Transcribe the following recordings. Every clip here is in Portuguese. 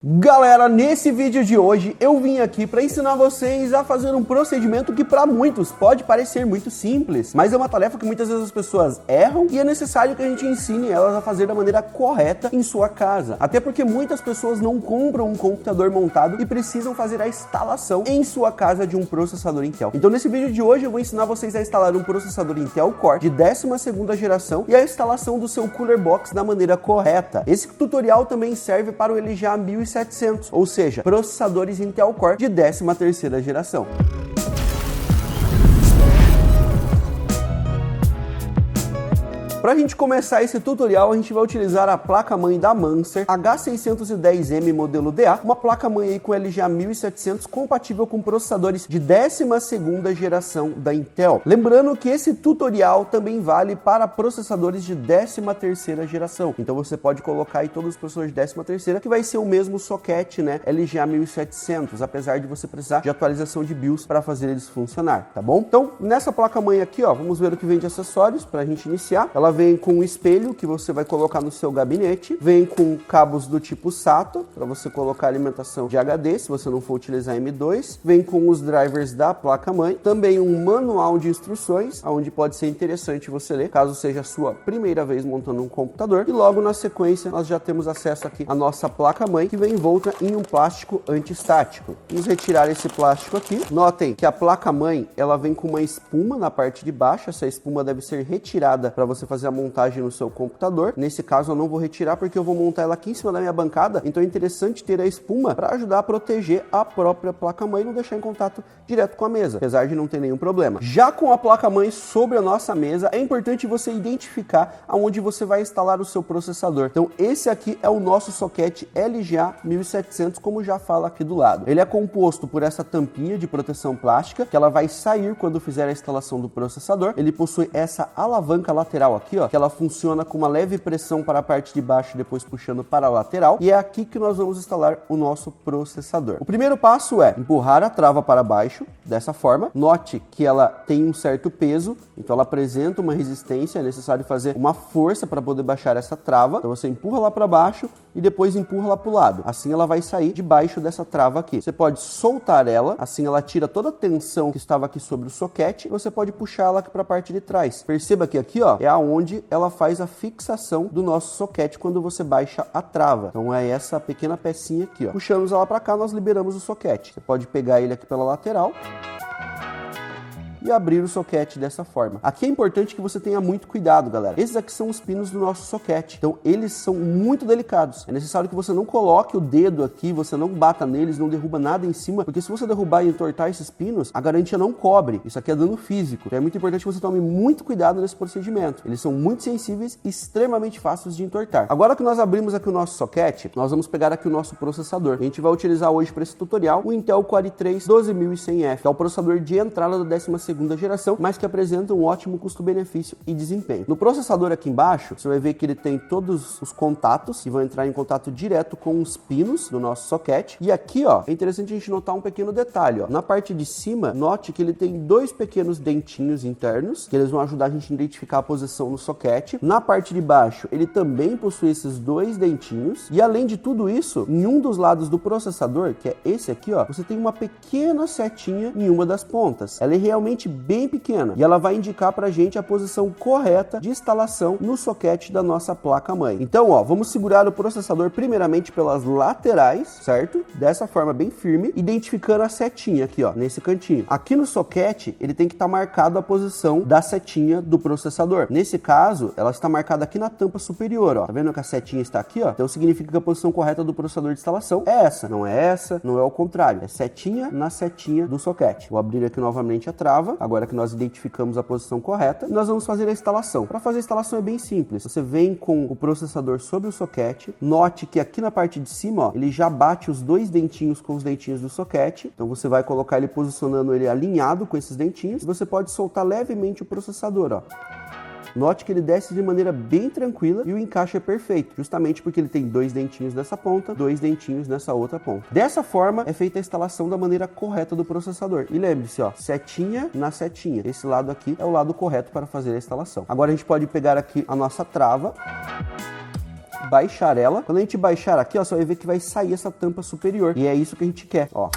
Galera, nesse vídeo de hoje eu vim aqui para ensinar vocês a fazer um procedimento que para muitos pode parecer muito simples, mas é uma tarefa que muitas vezes as pessoas erram e é necessário que a gente ensine elas a fazer da maneira correta em sua casa. Até porque muitas pessoas não compram um computador montado e precisam fazer a instalação em sua casa de um processador Intel. Então nesse vídeo de hoje eu vou ensinar vocês a instalar um processador Intel Core de 12ª geração e a instalação do seu Cooler Box da maneira correta. Esse tutorial também serve para o LGA 1700, ou seja, processadores Intel Core de 13ª geração. Para a gente começar esse tutorial, a gente vai utilizar a placa-mãe da Mancer H610M modelo DA, uma placa-mãe aí com LGA 1700 compatível com processadores de 12ª geração da Intel. Lembrando que esse tutorial também vale para processadores de 13ª geração. Então você pode colocar aí todos os processadores de 13ª, que vai ser o mesmo socket, né, LGA 1700, apesar de você precisar de atualização de BIOS para fazer eles funcionar, tá bom? Então, nessa placa-mãe aqui, ó, vamos ver o que vem de acessórios para a gente iniciar. Ela vem com um espelho que você vai colocar no seu gabinete, vem com cabos do tipo SATA para você colocar alimentação de HD se você não for utilizar M2, vem com os drivers da placa-mãe, também um manual de instruções, onde pode ser interessante você ler, caso seja a sua primeira vez montando um computador, e logo na sequência nós já temos acesso aqui à nossa placa-mãe, que vem envolta em um plástico antistático. Vamos retirar esse plástico aqui. Notem que a placa-mãe ela vem com uma espuma na parte de baixo, essa espuma deve ser retirada para você fazer a montagem no seu computador. Nesse caso eu não vou retirar porque eu vou montar ela aqui em cima da minha bancada, então é interessante ter a espuma para ajudar a proteger a própria placa-mãe e não deixar em contato direto com a mesa, apesar de não ter nenhum problema. Já com a placa-mãe sobre a nossa mesa, é importante você identificar aonde você vai instalar o seu processador. Então esse aqui é o nosso socket LGA 1700, como já fala aqui do lado. Ele é composto por essa tampinha de proteção plástica, que ela vai sair quando fizer a instalação do processador. Ele possui essa alavanca lateral aqui, ó, que ela funciona com uma leve pressão para a parte de baixo e depois puxando para a lateral, e é aqui que nós vamos instalar o nosso processador. O primeiro passo é empurrar a trava para baixo, dessa forma. Note que ela tem um certo peso, então ela apresenta uma resistência, é necessário fazer uma força para poder baixar essa trava. Então você empurra lá para baixo e depois empurra lá para o lado. Assim ela vai sair debaixo dessa trava aqui. Você pode soltar ela, assim ela tira toda a tensão que estava aqui sobre o socket, e você pode puxar ela aqui para a parte de trás. Perceba que aqui, ó, é aonde ela faz a fixação do nosso socket quando você baixa a trava. Então é essa pequena pecinha aqui, ó. Puxamos ela para cá, nós liberamos o socket. Você pode pegar ele aqui pela lateral e abrir o socket dessa forma. Aqui é importante que você tenha muito cuidado, galera. Esses aqui são os pinos do nosso socket. Então, eles são muito delicados. É necessário que você não coloque o dedo aqui, você não bata neles, não derruba nada em cima, porque se você derrubar e entortar esses pinos, a garantia não cobre. Isso aqui é dano físico. Então, é muito importante que você tome muito cuidado nesse procedimento. Eles são muito sensíveis e extremamente fáceis de entortar. Agora que nós abrimos aqui o nosso socket, nós vamos pegar aqui o nosso processador. A gente vai utilizar hoje para esse tutorial o Intel Core i3 12100F, que é o processador de entrada da 12ª geração, mas que apresenta um ótimo custo-benefício e desempenho. No processador aqui embaixo, você vai ver que ele tem todos os contatos que vão entrar em contato direto com os pinos do nosso socket. E aqui, ó, é interessante a gente notar um pequeno detalhe, ó. Na parte de cima, note que ele tem dois pequenos dentinhos internos, que eles vão ajudar a gente a identificar a posição no socket. Na parte de baixo, ele também possui esses dois dentinhos. E além de tudo isso, em um dos lados do processador, que é esse aqui, ó, você tem uma pequena setinha em uma das pontas. Ela é realmente bem pequena e ela vai indicar pra gente a posição correta de instalação no socket da nossa placa-mãe. Então, ó, vamos segurar o processador primeiramente pelas laterais, certo? Dessa forma bem firme, identificando a setinha aqui, ó, nesse cantinho. Aqui no socket, ele tem que estar marcado a posição da setinha do processador. Nesse caso, ela está marcada aqui na tampa superior, ó. Tá vendo que a setinha está aqui, ó? Então significa que a posição correta do processador de instalação é essa, não é o contrário. É setinha na setinha do socket. Vou abrir aqui novamente a trava. Agora que nós identificamos a posição correta, nós vamos fazer a instalação. Para fazer a instalação é bem simples. Você vem com o processador sobre o socket. Note que aqui na parte de cima, ó, ele já bate os dois dentinhos com os dentinhos do socket. Então você vai colocar ele posicionando ele alinhado com esses dentinhos. E você pode soltar levemente o processador, ó. Note que ele desce de maneira bem tranquila e o encaixe é perfeito, justamente porque ele tem dois dentinhos nessa ponta, dois dentinhos nessa outra ponta. Dessa forma é feita a instalação da maneira correta do processador. E lembre-se, ó, setinha na setinha. Esse lado aqui é o lado correto para fazer a instalação. Agora a gente pode pegar aqui a nossa trava baixar ela. Quando a gente baixar aqui, ó, você vai ver que vai sair essa tampa superior. E é isso que a gente quer, ó.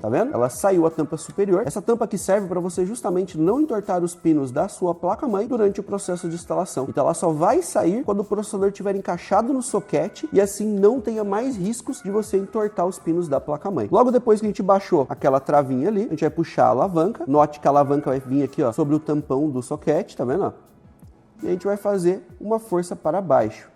Tá vendo? Ela saiu a tampa superior. Essa tampa aqui serve para você justamente não entortar os pinos da sua placa-mãe durante o processo de instalação. Então ela só vai sair quando o processador estiver encaixado no soquete e assim não tenha mais riscos de você entortar os pinos da placa-mãe. Logo depois que a gente baixou aquela travinha ali, a gente vai puxar a alavanca. Note que a alavanca vai vir aqui, ó, sobre o tampão do soquete, tá vendo? Ó? E a gente vai fazer uma força para baixo.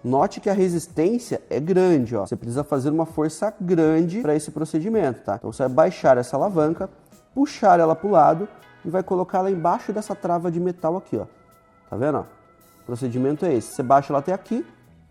Note que a resistência é grande, ó. Você precisa fazer uma força grande para esse procedimento, tá? Então você vai baixar essa alavanca, puxar ela para o lado e vai colocar ela embaixo dessa trava de metal aqui, ó. Tá vendo, ó? O procedimento é esse. Você baixa ela até aqui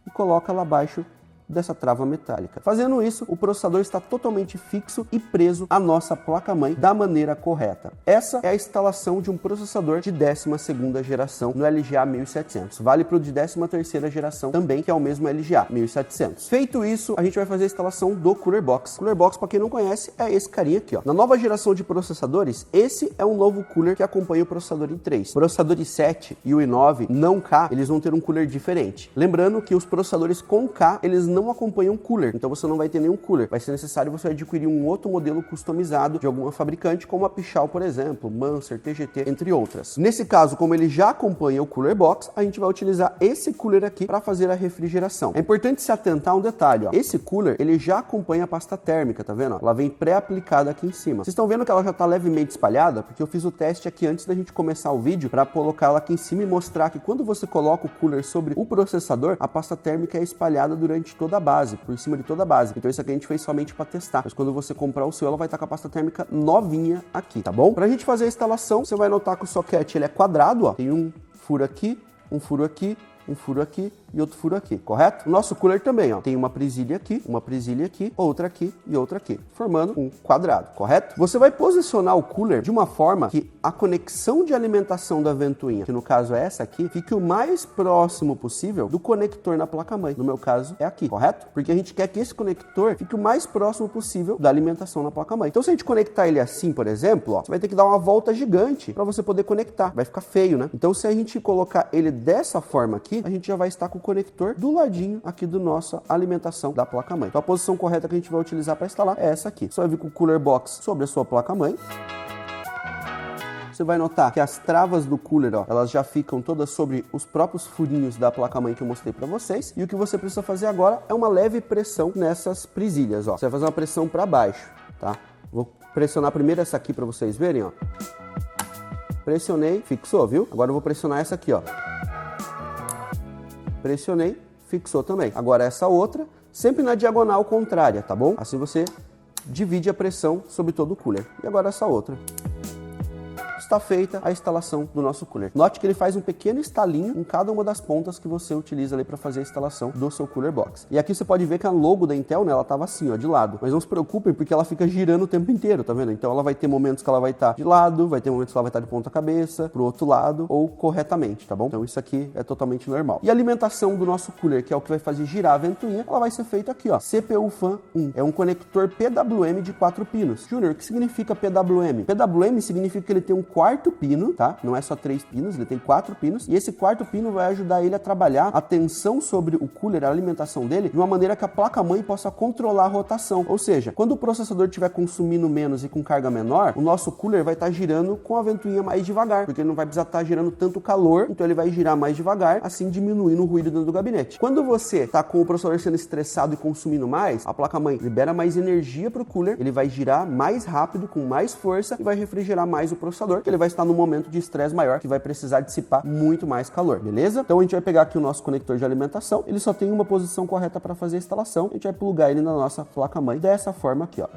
e coloca ela abaixo dessa trava metálica. Fazendo isso, o processador está totalmente fixo e preso à nossa placa-mãe da maneira correta. Essa é a instalação de um processador de 12ª geração no LGA 1700. Vale para o de 13ª geração também, que é o mesmo LGA 1700. Feito isso, a gente vai fazer a instalação do Cooler Box. Cooler Box, para quem não conhece, é esse carinha aqui, ó. Na nova geração de processadores, esse é um novo cooler que acompanha o processador i3. O processador i7 e o i9 não K, eles vão ter um cooler diferente. Lembrando que os processadores com K, eles não acompanham cooler, então você não vai ter nenhum cooler. Vai ser necessário você adquirir um outro modelo customizado de alguma fabricante, como a Pichau, por exemplo, Mancer, TGT, entre outras. Nesse caso, como ele já acompanha o Cooler Box, a gente vai utilizar esse cooler aqui para fazer a refrigeração. É importante se atentar a um detalhe, ó. Esse cooler, ele já acompanha a pasta térmica, tá vendo? Ela vem pré-aplicada aqui em cima. Vocês estão vendo que ela já está levemente espalhada? Porque eu fiz o teste aqui antes da gente começar o vídeo para colocar ela aqui em cima e mostrar que quando você coloca o cooler sobre o processador, a pasta térmica é espalhada durante toda a base, por cima de toda a base. Então isso aqui a gente fez somente para testar, mas quando você comprar o seu, ela vai estar com a pasta térmica novinha aqui, tá bom? Pra gente fazer a instalação, você vai notar que o soquete ele é quadrado, ó. Tem um furo aqui, um furo aqui, um furo aqui e outro furo aqui, correto? O nosso cooler também, ó, tem uma presilha aqui, outra aqui e outra aqui, formando um quadrado, correto? Você vai posicionar o cooler de uma forma que a conexão de alimentação da ventoinha, que no caso é essa aqui, fique o mais próximo possível do conector na placa-mãe. No meu caso é aqui, correto? Porque a gente quer que esse conector fique o mais próximo possível da alimentação na placa-mãe. Então se a gente conectar ele assim, por exemplo, ó, você vai ter que dar uma volta gigante para você poder conectar. Vai ficar feio, né? Então se a gente colocar ele dessa forma aqui, a gente já vai estar com o conector do ladinho aqui do nossa alimentação da placa-mãe. Então a posição correta que a gente vai utilizar para instalar é essa aqui. Você vai vir com o Cooler Box sobre a sua placa-mãe. Você vai notar que as travas do cooler, ó, elas já ficam todas sobre os próprios furinhos da placa-mãe que eu mostrei para vocês. E o que você precisa fazer agora é uma leve pressão nessas presilhas, ó. Você vai fazer uma pressão para baixo, tá? Vou pressionar primeiro essa aqui para vocês verem, ó. Pressionei, fixou, viu? Agora eu vou pressionar essa aqui, ó. Pressionei, fixou também. Agora essa outra, sempre na diagonal contrária, tá bom? Assim você divide a pressão sobre todo o cooler. E agora essa outra. Está feita a instalação do nosso cooler. Note que ele faz um pequeno estalinho em cada uma das pontas que você utiliza ali para fazer a instalação do seu Cooler Box. E aqui você pode ver que a logo da Intel, né, ela tava assim, ó, de lado. Mas não se preocupem porque ela fica girando o tempo inteiro, tá vendo? Então ela vai ter momentos que ela vai estar de lado, vai ter momentos que ela vai estar de ponta cabeça, pro outro lado ou corretamente, tá bom? Então isso aqui é totalmente normal. E a alimentação do nosso cooler, que é o que vai fazer girar a ventoinha, ela vai ser feita aqui, ó. CPU Fan 1. É um conector PWM de 4 pinos. Júnior, o que significa PWM? PWM significa que ele tem um quarto pino, tá? Não é só 3 pinos, ele tem 4 pinos. E esse quarto pino vai ajudar ele a trabalhar a tensão sobre o cooler, a alimentação dele, de uma maneira que a placa-mãe possa controlar a rotação. Ou seja, quando o processador estiver consumindo menos e com carga menor, o nosso cooler vai estar girando com a ventoinha mais devagar, porque ele não vai precisar estar gerando tanto calor, então ele vai girar mais devagar, assim diminuindo o ruído dentro do gabinete. Quando você está com o processador sendo estressado e consumindo mais, a placa-mãe libera mais energia para o cooler, ele vai girar mais rápido, com mais força e vai refrigerar mais o processador, que ele vai estar no momento de estresse maior, que vai precisar dissipar muito mais calor, beleza? Então a gente vai pegar aqui o nosso conector de alimentação, ele só tem uma posição correta para fazer a instalação, a gente vai plugar ele na nossa placa-mãe dessa forma aqui, ó.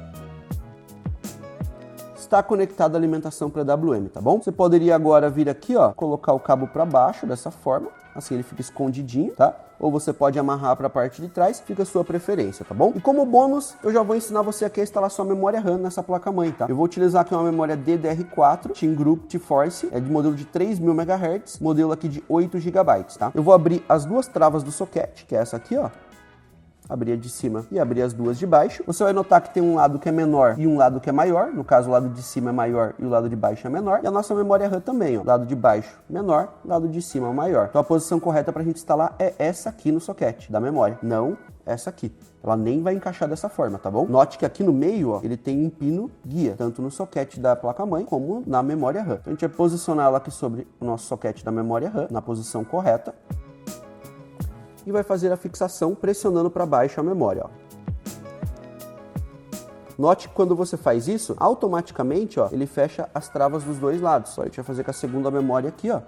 Está conectada a alimentação para WM, tá bom? Você poderia agora vir aqui, ó, colocar o cabo para baixo dessa forma, assim ele fica escondidinho, tá? Ou você pode amarrar para a parte de trás, fica a sua preferência, tá bom? E como bônus, eu já vou ensinar você aqui a instalar sua memória RAM nessa placa-mãe, tá? Eu vou utilizar aqui uma memória DDR4 Team Group T-Force, é de modelo de 3000 MHz, modelo aqui de 8 GB, tá? Eu vou abrir as duas travas do soquete, que é essa aqui, ó. abrir a de cima e abrir as duas de baixo. Você vai notar que tem um lado que é menor e um lado que é maior. No caso, o lado de cima é maior e o lado de baixo é menor. E a nossa memória RAM também, ó. Lado de baixo menor, lado de cima maior. Então a posição correta para a gente instalar é essa aqui no socket da memória, não essa aqui. Ela nem vai encaixar dessa forma, tá bom? Note que aqui no meio, ó, ele tem um pino guia, tanto no socket da placa-mãe como na memória RAM. Então a gente vai posicionar ela aqui sobre o nosso socket da memória RAM, na posição correta. E vai fazer a fixação pressionando para baixo a memória, ó. Note que quando você faz isso, automaticamente, ó, ele fecha as travas dos dois lados. Ó, a gente vai fazer com a segunda memória aqui, ó.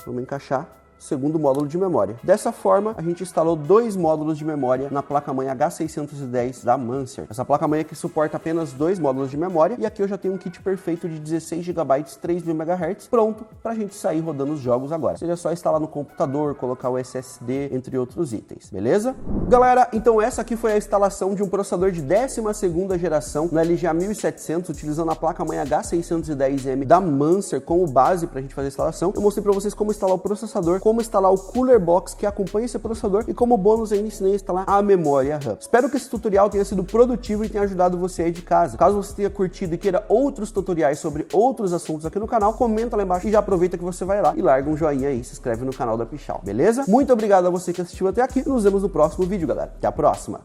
Vamos encaixar o segundo módulo de memória. Dessa forma, a gente instalou 2 módulos de memória na placa-mãe H610 da Mancer. Essa placa-mãe aqui suporta apenas 2 módulos de memória e aqui eu já tenho um kit perfeito de 16 GB, 3.000 MHz, pronto para a gente sair rodando os jogos agora. Seria só instalar no computador, colocar o SSD, entre outros itens, beleza? Galera, então essa aqui foi a instalação de um processador de 12ª geração no LGA 1700, utilizando a placa-mãe H610M da Mancer como base para a gente fazer a instalação. Eu mostrei para vocês como instalar o processador, como instalar o Cooler Box que acompanha esse processador e como bônus ainda ensinei a instalar a memória RAM. Espero que esse tutorial tenha sido produtivo e tenha ajudado você aí de casa. Caso você tenha curtido e queira outros tutoriais sobre outros assuntos aqui no canal, comenta lá embaixo e já aproveita que você vai lá e larga um joinha aí, se inscreve no canal da Pichau, beleza? Muito obrigado a você que assistiu até aqui e nos vemos no próximo vídeo, galera. Até a próxima!